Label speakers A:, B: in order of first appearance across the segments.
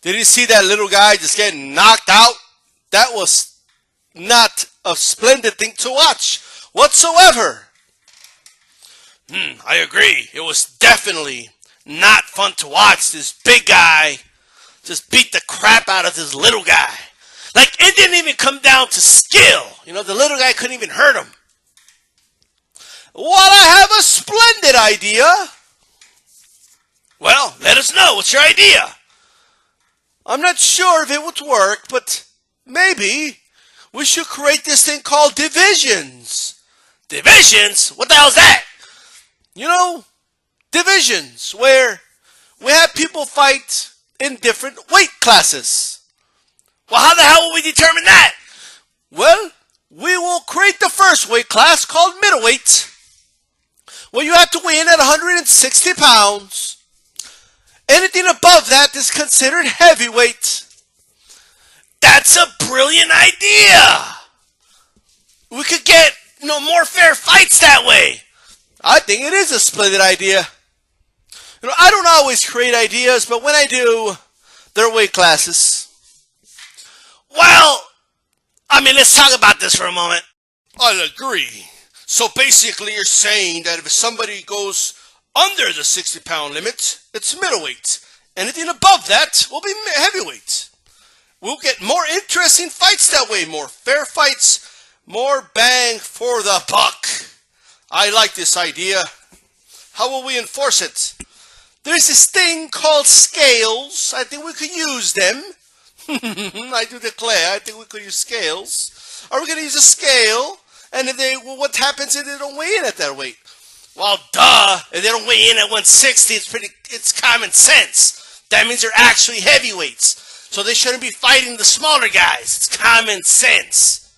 A: Did you see that little guy just getting knocked out? That was not a splendid thing to watch whatsoever. I agree. It was definitely not fun to watch this big guy just beat the crap out of this little guy. Like, it didn't even come down to skill. You know, the little guy couldn't even hurt him. Well, I have a splendid idea. Well, let us know. What's your idea? I'm not sure if it would work, but maybe we should create this thing called divisions. Divisions? What the hell is that? You know, divisions, where we have people fight in different weight classes. Well, how the hell will we determine that? Well, we will create the first weight class called middleweight, where you have to weigh in at 160 pounds. Anything above that is considered heavyweight. That's a brilliant idea. We could get, more fair fights that way. I think it is a splendid idea. I don't always create ideas, but when I do, they're weight classes. Well, let's talk about this for a moment. I'll agree. So basically you're saying that if somebody goes under the 60-pound limit, it's middleweight. Anything above that will be heavyweight. We'll get more interesting fights that way, more fair fights, more bang for the buck. I like this idea. How will we enforce it? There's this thing called scales. I think we could use them. I do declare, I think we could use scales. Are we going to use a scale? And what happens if they don't weigh in at that weight? Well, duh. If they don't weigh in at 160, it's common sense. That means they're actually heavyweights. So they shouldn't be fighting the smaller guys. It's common sense.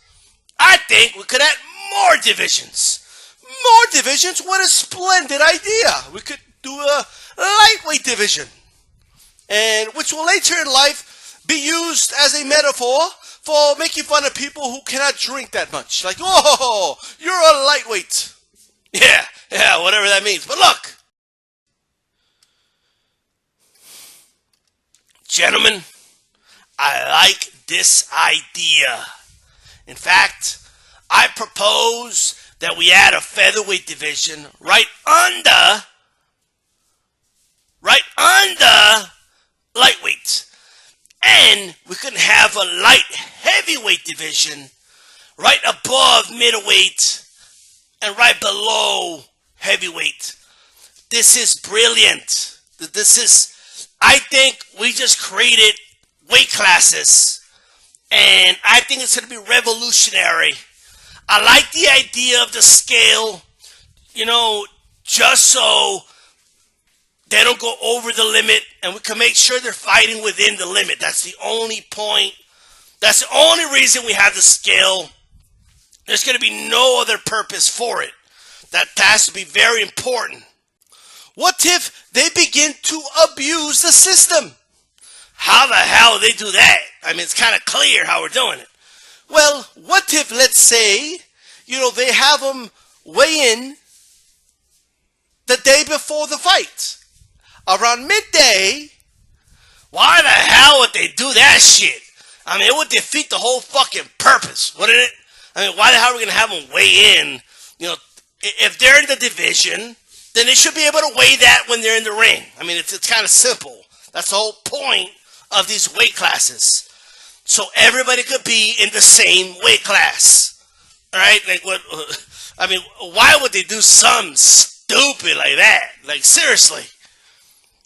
A: I think we could add more divisions. More divisions? What a splendid idea. We could do a lightweight division, and which will later in life be used as a metaphor for making fun of people who cannot drink that much. Like, oh, you're a lightweight. Yeah, whatever that means. But look, gentlemen, I like this idea. In fact, I propose that we add a featherweight division right under lightweight. And we could have a light heavyweight division right above middleweight and right below heavyweight. This is brilliant. I think we just created weight classes, and I think it's going to be revolutionary. I like the idea of the scale, just so they don't go over the limit, and we can make sure they're fighting within the limit. That's the only point. That's the only reason we have the scale. There's going to be no other purpose for it. That has to be very important. What if they begin to abuse the system? How the hell do they do that? It's kind of clear how we're doing it. Well, what if, let's say, they have them weigh in the day before the fight? Around midday. Why the hell would they do that shit? It would defeat the whole fucking purpose, wouldn't it? Why the hell are we going to have them weigh in? If they're in the division, then they should be able to weigh that when they're in the ring. It's kind of simple. That's the whole point of these weight classes. So everybody could be in the same weight class. Alright? Why would they do something stupid like that? Seriously.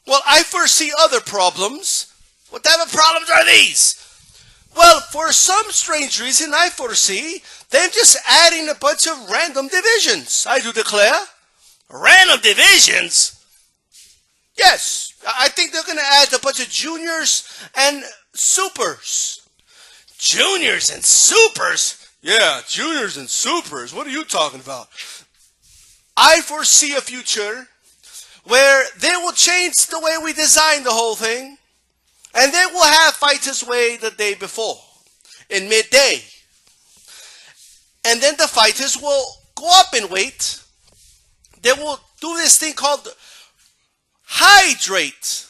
A: Well, I foresee other problems. What type of problems are these? Well, for some strange reason, I foresee them just adding a bunch of random divisions. I do declare. Random divisions? Yes. I think they're going to add a bunch of juniors and supers. Juniors and supers? Yeah, juniors and supers. What are you talking about? I foresee a future where they will change the way we design the whole thing, and they will have fighters weigh the day before, in midday. And then the fighters will go up in weight. They will do this thing called hydrate.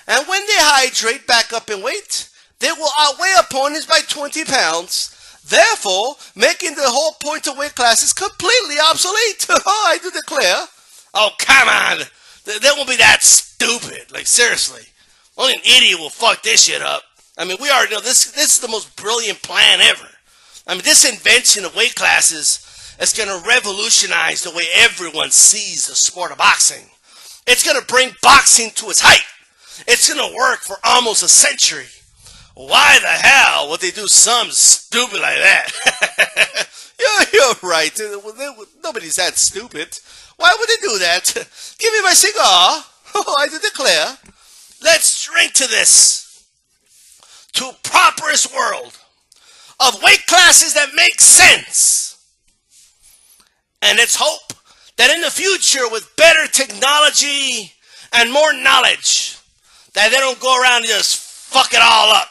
A: And when they hydrate back up in weight, they will outweigh opponents by 20 pounds, therefore making the whole point of weight classes completely obsolete. I do declare. Oh, come on. They won't be that stupid. Like, seriously. Only an idiot will fuck this shit up. I mean, we already know this is the most brilliant plan ever. I mean, this invention of weight classes is going to revolutionize the way everyone sees the sport of boxing. It's going to bring boxing to its height. It's going to work for almost a century. Why the hell would they do something stupid like that? You're right. Nobody's that stupid. Why would they do that? Give me my cigar. Oh, I do declare. Let's drink to this. To prosperous world of weight classes that make sense. And let's hope that in the future, with better technology and more knowledge, that they don't go around and just fuck it all up.